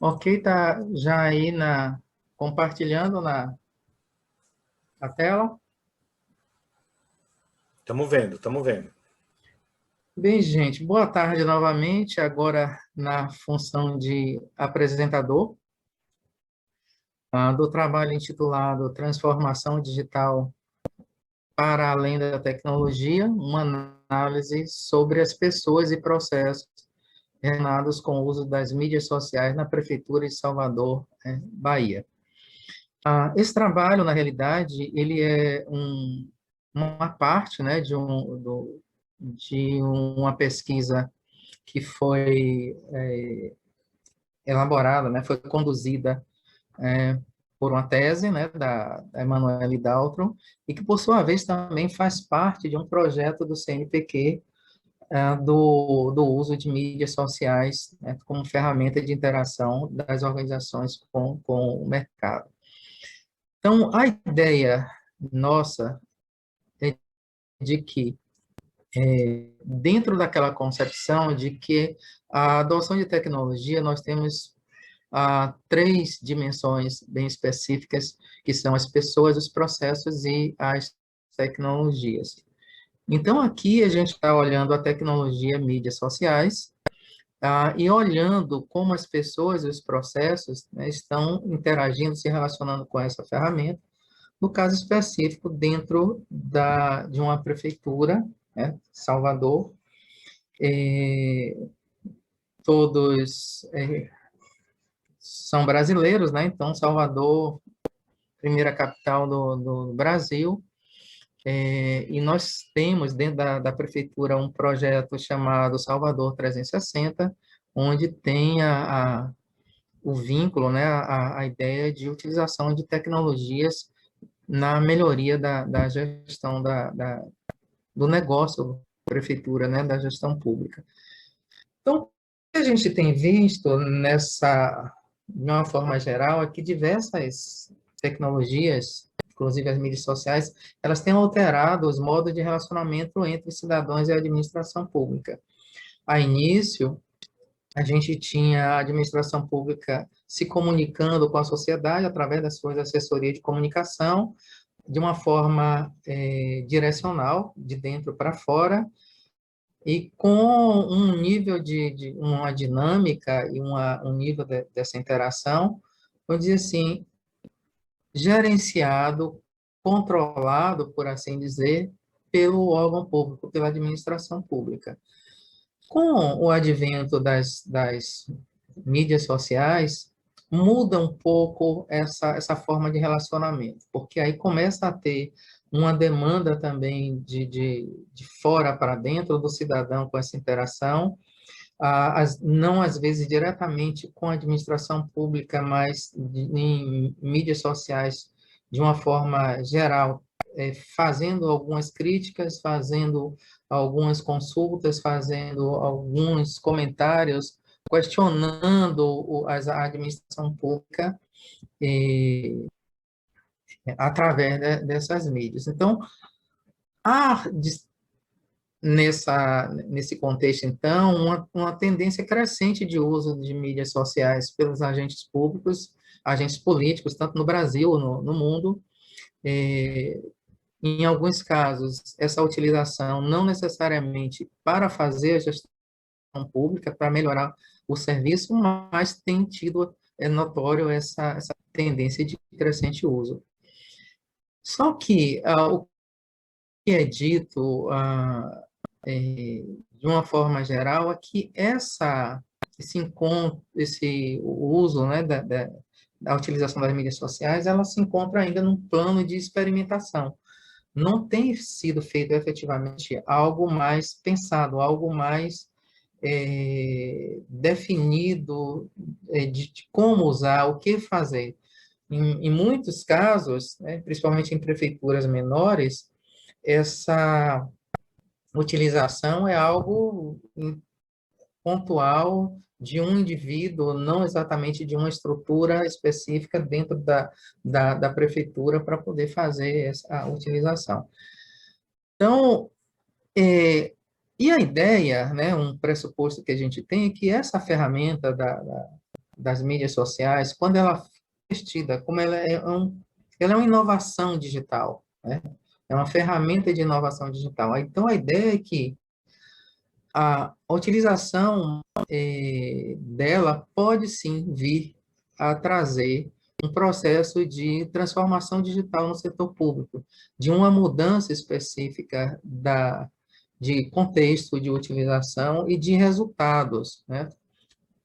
Ok, tá já aí compartilhando a tela. Estamos vendo, estamos vendo. Bem, gente, boa tarde novamente, agora na função de apresentador, do trabalho intitulado Transformação Digital para além da tecnologia, uma análise sobre as pessoas e processos relacionados com o uso das mídias sociais na Prefeitura de Salvador, Bahia. Esse trabalho, na realidade, ele é uma parte, né, de uma pesquisa que foi elaborada, né, foi conduzida por uma tese, né, da Emanuele Daltro, e que, por sua vez, também faz parte de um projeto do CNPq, do uso de mídias sociais, né, como ferramenta de interação das organizações com o mercado. Então, a ideia nossa é de que, dentro daquela concepção de que a adoção de tecnologia, nós temos três dimensões bem específicas, que são as pessoas, os processos e as tecnologias. Então, aqui a gente está olhando a tecnologia, mídias sociais, e olhando como as pessoas e os processos, né, estão interagindo, se relacionando com essa ferramenta, no caso específico, dentro de uma prefeitura, né, Salvador, todos são brasileiros, né? Então, Salvador, primeira capital do Brasil, e nós temos dentro da prefeitura um projeto chamado Salvador 360, onde tem o vínculo, né, a ideia de utilização de tecnologias na melhoria da gestão do negócio da prefeitura, né, da gestão pública. Então, o que a gente tem visto de uma forma geral, é que diversas tecnologias, inclusive as mídias sociais, elas têm alterado os modos de relacionamento entre cidadãos e a administração pública. A início, a gente tinha a administração pública se comunicando com a sociedade através das suas assessorias de comunicação, de uma forma direcional, de dentro para fora, e com um nível de uma dinâmica e um nível dessa interação, vamos dizer assim, gerenciado, controlado, por assim dizer, pelo órgão público, pela administração pública. Com o advento das mídias sociais, muda um pouco essa forma de relacionamento, porque aí começa a ter uma demanda também de fora para dentro do cidadão com essa interação, não às vezes diretamente com a administração pública, mas em mídias sociais de uma forma geral, fazendo algumas críticas, fazendo algumas consultas, fazendo alguns comentários, questionando a administração pública através dessas mídias. Então, há nesse contexto, então, uma tendência crescente de uso de mídias sociais pelos agentes públicos, agentes políticos, tanto no Brasil, no mundo. Em alguns casos, essa utilização não necessariamente para fazer a gestão pública, para melhorar o serviço, mas tem tido, notório essa tendência de crescente uso. Só que o que é dito de uma forma geral é que esse encontro, o uso, né, da utilização das mídias sociais, ela se encontra ainda num plano de experimentação. Não tem sido feito efetivamente algo mais pensado, algo mais definido de como usar, o que fazer. Em muitos casos, né, principalmente em prefeituras menores, essa utilização é algo pontual de um indivíduo, não exatamente de uma estrutura específica dentro da prefeitura para poder fazer essa utilização. Então, e a ideia, né, um pressuposto que a gente tem é que essa ferramenta das mídias sociais, quando ela é vestida, como ela é uma inovação digital, né? É uma ferramenta de inovação digital. Então, a ideia é que a utilização dela pode sim vir a trazer um processo de transformação digital no setor público, de uma mudança específica de contexto de utilização e de resultados, né,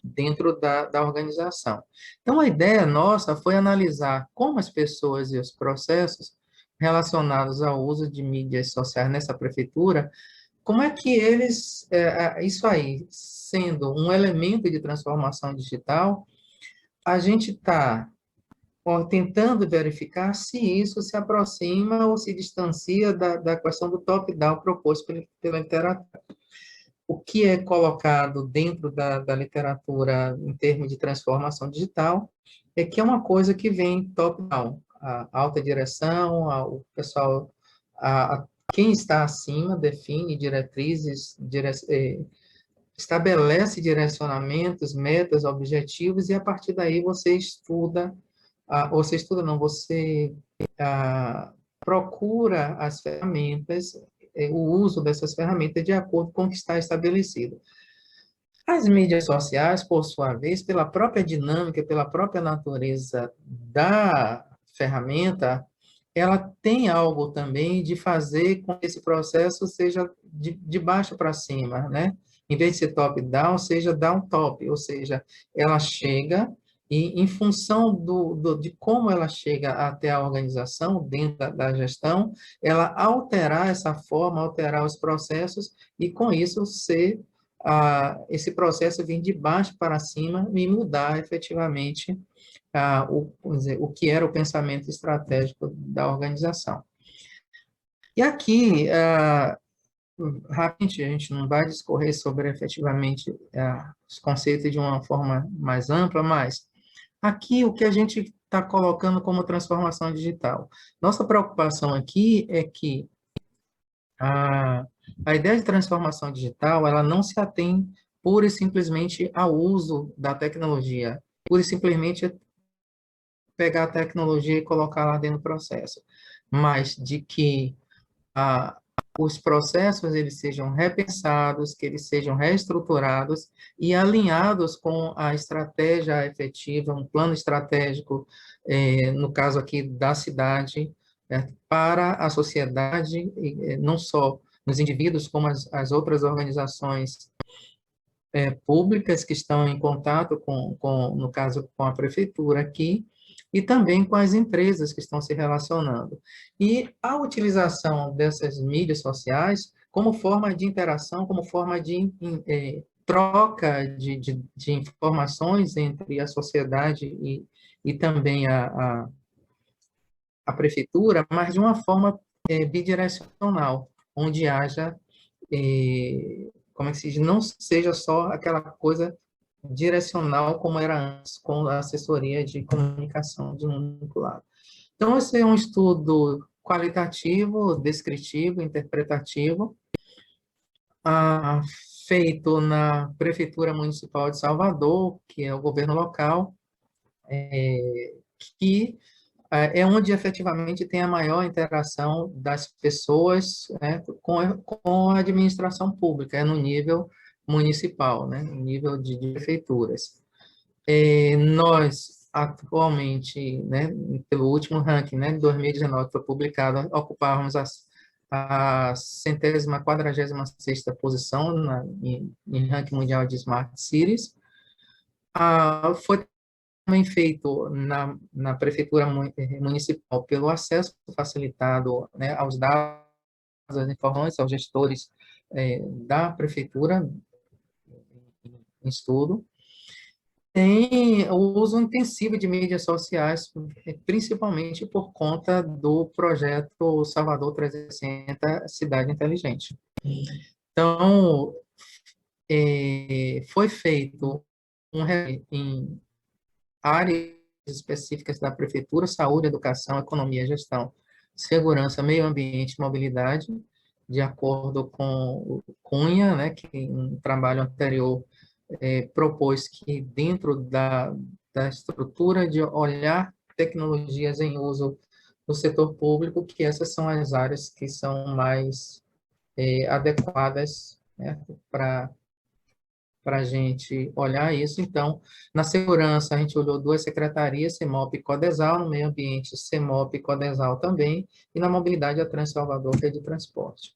dentro da organização. Então, a ideia nossa foi analisar como as pessoas e os processos relacionados ao uso de mídias sociais nessa prefeitura, como é que eles, isso aí, sendo um elemento de transformação digital, a gente está tentando verificar se isso se aproxima ou se distancia da questão do top-down proposto pela literatura. O que é colocado dentro da literatura em termos de transformação digital é que é uma coisa que vem top-down, a alta direção, o pessoal, quem está acima define diretrizes, estabelece direcionamentos, metas, objetivos, e a partir daí você estuda, você estuda não, você procura as ferramentas, o uso dessas ferramentas de acordo com o que está estabelecido. As mídias sociais, por sua vez, pela própria dinâmica, pela própria natureza da ferramenta, ela tem algo também de fazer com que esse processo seja de baixo para cima, né? Em vez de ser top-down, seja down-top, ou seja, ela chega e, em função de como ela chega até a organização, dentro da gestão, ela alterar essa forma, alterar os processos e, com isso, esse processo vir de baixo para cima e mudar efetivamente vamos dizer, o que era o pensamento estratégico da organização. E aqui, rapidamente, a gente não vai discorrer sobre efetivamente os conceitos de uma forma mais ampla, mas aqui o que a gente está colocando como transformação digital. Nossa preocupação aqui é que a ideia de transformação digital, ela não se atém pura e simplesmente ao uso da tecnologia, pura e simplesmente pegar a tecnologia e colocar lá dentro do processo, mas de que os processos eles sejam repensados, que eles sejam reestruturados e alinhados com a estratégia efetiva, um plano estratégico, no caso aqui da cidade, para a sociedade, não só nos indivíduos, como as outras organizações públicas que estão em contato no caso, com a prefeitura aqui, e também com as empresas que estão se relacionando. E a utilização dessas mídias sociais como forma de interação, como forma de troca de informações entre a sociedade e também a prefeitura, mas de uma forma bidirecional, onde haja, como é que se diz, não seja só aquela coisa direcional como era antes, com a assessoria de comunicação de um único lado. Então, esse é um estudo qualitativo, descritivo, interpretativo, ah, feito na Prefeitura Municipal de Salvador, que é o governo local, que é onde efetivamente tem a maior interação das pessoas, né, com a administração pública, no nível municipal, né, no nível de prefeituras. Nós, atualmente, né, pelo último ranking, né, de 2019, que foi publicado, ocupávamos a 146ª posição em ranking mundial de Smart Cities. Foi também feito na Prefeitura Municipal pelo acesso facilitado, né, aos dados, às informações, aos gestores da Prefeitura em estudo. Tem o uso intensivo de mídias sociais, principalmente por conta do projeto Salvador 360 Cidade Inteligente. Então, foi feito em áreas específicas da prefeitura: saúde, educação, economia, gestão, segurança, meio ambiente, mobilidade, de acordo com o Cunha, né, que em um trabalho anterior propôs que dentro da estrutura de olhar tecnologias em uso no setor público, que essas são as áreas que são mais adequadas, né, para a gente olhar isso. Então, na segurança, a gente olhou duas secretarias, CEMOP e CODESAL, no meio ambiente, CEMOP e CODESAL também, e na mobilidade, a Transalvador, que é de transporte.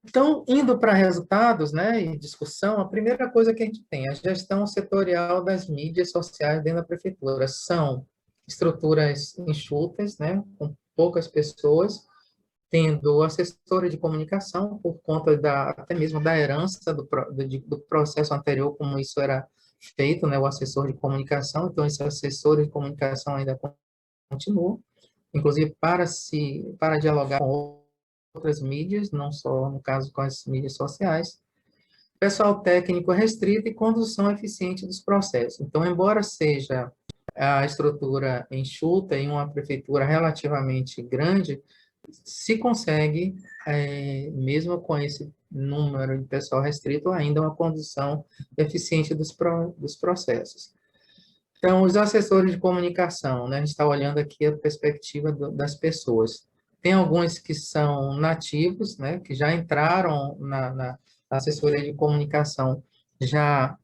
Então, indo para resultados, né, e discussão, a primeira coisa que a gente tem, a gestão setorial das mídias sociais dentro da prefeitura. São estruturas enxutas, né, com poucas pessoas, tendo assessora de comunicação, por conta até mesmo da herança do processo anterior, como isso era feito, né, o assessor de comunicação. Então, esse assessor de comunicação ainda continua, inclusive para dialogar com outras mídias, não só, no caso, com as mídias sociais. Pessoal técnico restrito e condução eficiente dos processos. Então, embora seja a estrutura enxuta em uma prefeitura relativamente grande, se consegue, mesmo com esse número de pessoal restrito, ainda uma condução eficiente dos processos. Então, os assessores de comunicação, né? A gente está olhando aqui a perspectiva das pessoas. Tem alguns que são nativos, né? Que já entraram na assessoria de comunicação, já,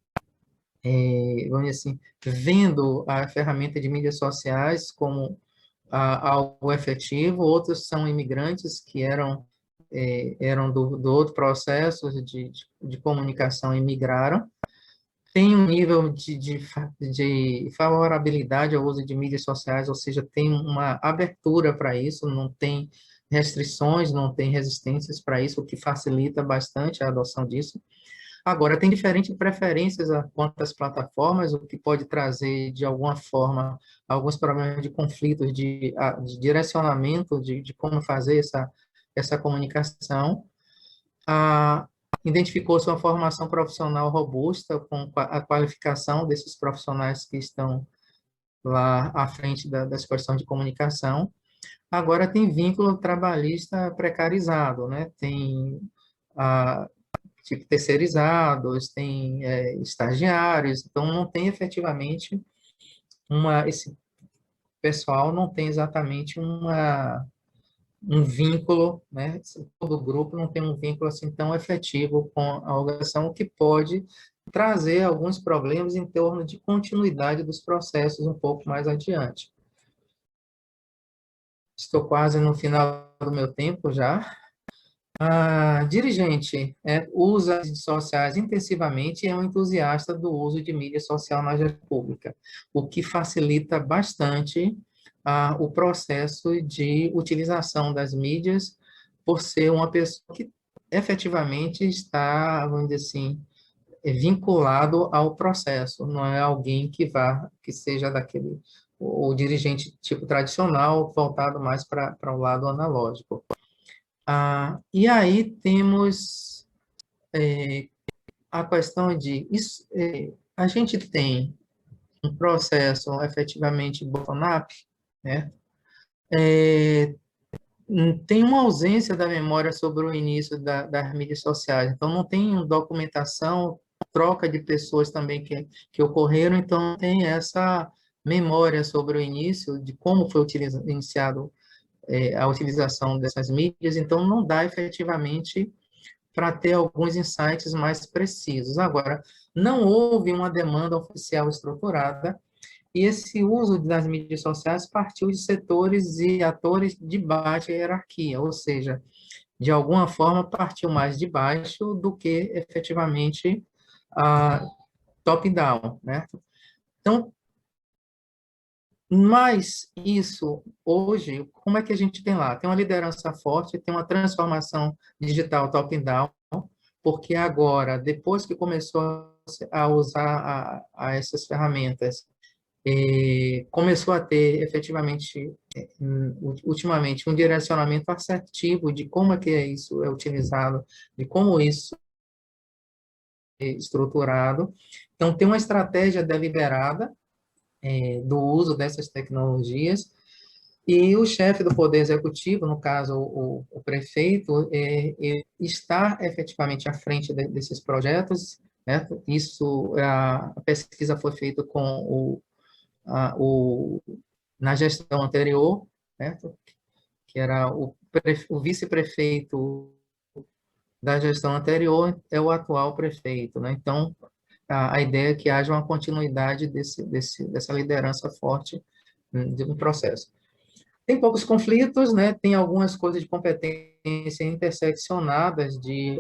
vamos dizer assim, vendo a ferramenta de mídias sociais como algo efetivo. Outros são imigrantes que eram do outro processo de comunicação e migraram. Tem um nível de favorabilidade ao uso de mídias sociais, ou seja, tem uma abertura para isso, não tem restrições, não tem resistências para isso, o que facilita bastante a adoção disso. Agora, tem diferentes preferências quanto às plataformas, o que pode trazer, de alguma forma, alguns problemas de conflitos, de direcionamento, de como fazer essa comunicação. Identificou-se uma formação profissional robusta, com a qualificação desses profissionais que estão lá à frente das questões de comunicação. Agora, tem vínculo trabalhista precarizado, né? Tem tipo terceirizados, tem estagiários, então não tem efetivamente esse pessoal não tem exatamente um vínculo, né? Todo grupo não tem um vínculo assim tão efetivo com a organização, o que pode trazer alguns problemas em torno de continuidade dos processos um pouco mais adiante. Estou quase no final do meu tempo já. Dirigente usa as redes sociais intensivamente e é um entusiasta do uso de mídia social na gestão pública, o que facilita bastante o processo de utilização das mídias, por ser uma pessoa que efetivamente está, vamos dizer assim, vinculado ao processo, não é alguém que seja daquele, o dirigente tipo tradicional, voltado mais para o lado analógico. E aí temos a questão de a gente tem um processo efetivamente bottom-up, né? Tem uma ausência da memória sobre o início das mídias sociais, então não tem documentação, troca de pessoas também que ocorreram, então não tem essa memória sobre o início, de como foi iniciado a utilização dessas mídias, então não dá efetivamente para ter alguns insights mais precisos. Agora, não houve uma demanda oficial estruturada, e esse uso das mídias sociais partiu de setores e atores de baixa hierarquia, ou seja, de alguma forma partiu mais de baixo do que efetivamente top-down, né? Então, mas isso, hoje, como é que a gente tem lá? Tem uma liderança forte, tem uma transformação digital top-down, porque agora, depois que começou a usar essas ferramentas, começou a ter, efetivamente, ultimamente, um direcionamento assertivo de como é que isso é utilizado, de como isso é estruturado. Então, tem uma estratégia deliberada do uso dessas tecnologias, e o chefe do Poder Executivo, no caso o prefeito, está efetivamente à frente desses projetos, né? Isso, a pesquisa foi feita com na gestão anterior, né? Que era o vice-prefeito da gestão anterior, é o atual prefeito, né? Então, a ideia é que haja uma continuidade dessa liderança forte no processo. Tem poucos conflitos, né? Tem algumas coisas de competência interseccionadas de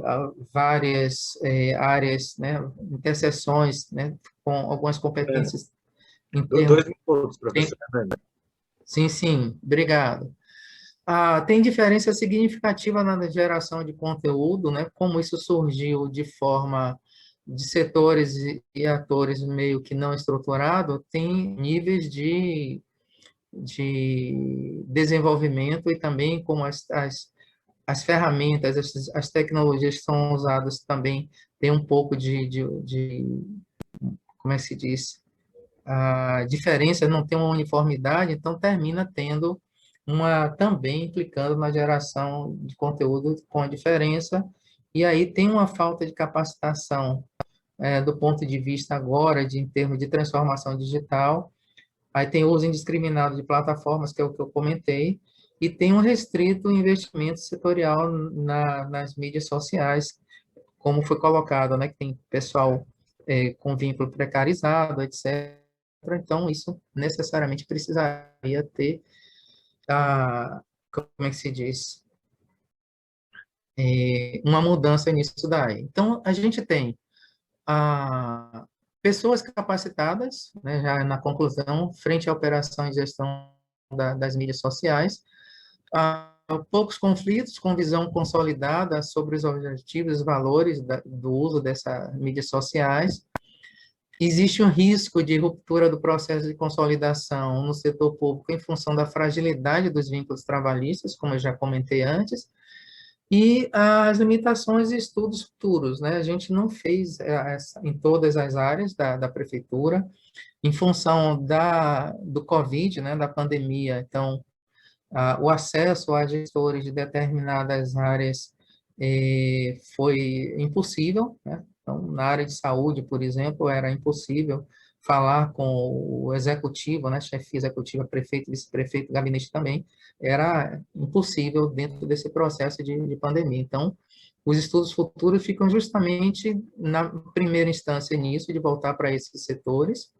várias áreas, né? Interseções, né? Com algumas É, competências em termos... 2 minutos, Sim, professor Fernando. sim, obrigado. Tem diferença significativa na geração de conteúdo, né? Como isso surgiu de forma de setores e atores meio que não estruturado, tem níveis de desenvolvimento e também como as ferramentas, as tecnologias que são usadas também tem um pouco como é que se diz? A diferença, não tem uma uniformidade, então termina tendo também implicando na geração de conteúdo com diferença, e aí tem uma falta de capacitação do ponto de vista agora, em termos de transformação digital. Aí tem o uso indiscriminado de plataformas, que é o que eu comentei, e tem um restrito investimento setorial nas mídias sociais, como foi colocado, né, que tem pessoal com vínculo precarizado, etc. Então, isso necessariamente precisaria ter, como é que se diz, uma mudança nisso daí. Então, a gente tem a pessoas capacitadas, né, já na conclusão, frente à operação e gestão das mídias sociais, há poucos conflitos com visão consolidada sobre os objetivos e valores do uso dessas mídias sociais. Existe um risco de ruptura do processo de consolidação no setor público em função da fragilidade dos vínculos trabalhistas, como eu já comentei antes, e as limitações e estudos futuros, né? A gente não fez em todas as áreas da prefeitura, em função do Covid, né, da pandemia. Então, o acesso a gestores de determinadas áreas foi impossível, né? Então, na área de saúde, por exemplo, era impossível falar com o executivo, né, chefe executiva, prefeito, vice-prefeito, gabinete também, era impossível dentro desse processo de pandemia. Então, os estudos futuros ficam justamente na primeira instância nisso, de voltar para esses setores,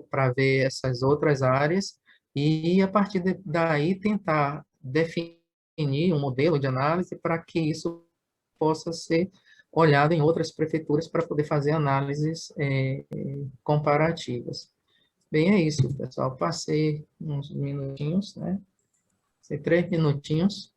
para ver essas outras áreas, e a partir daí tentar definir um modelo de análise para que isso possa ser olhado em outras prefeituras para poder fazer análises comparativas. Bem, é isso, pessoal. Passei uns minutinhos, né? Passei 3 minutinhos.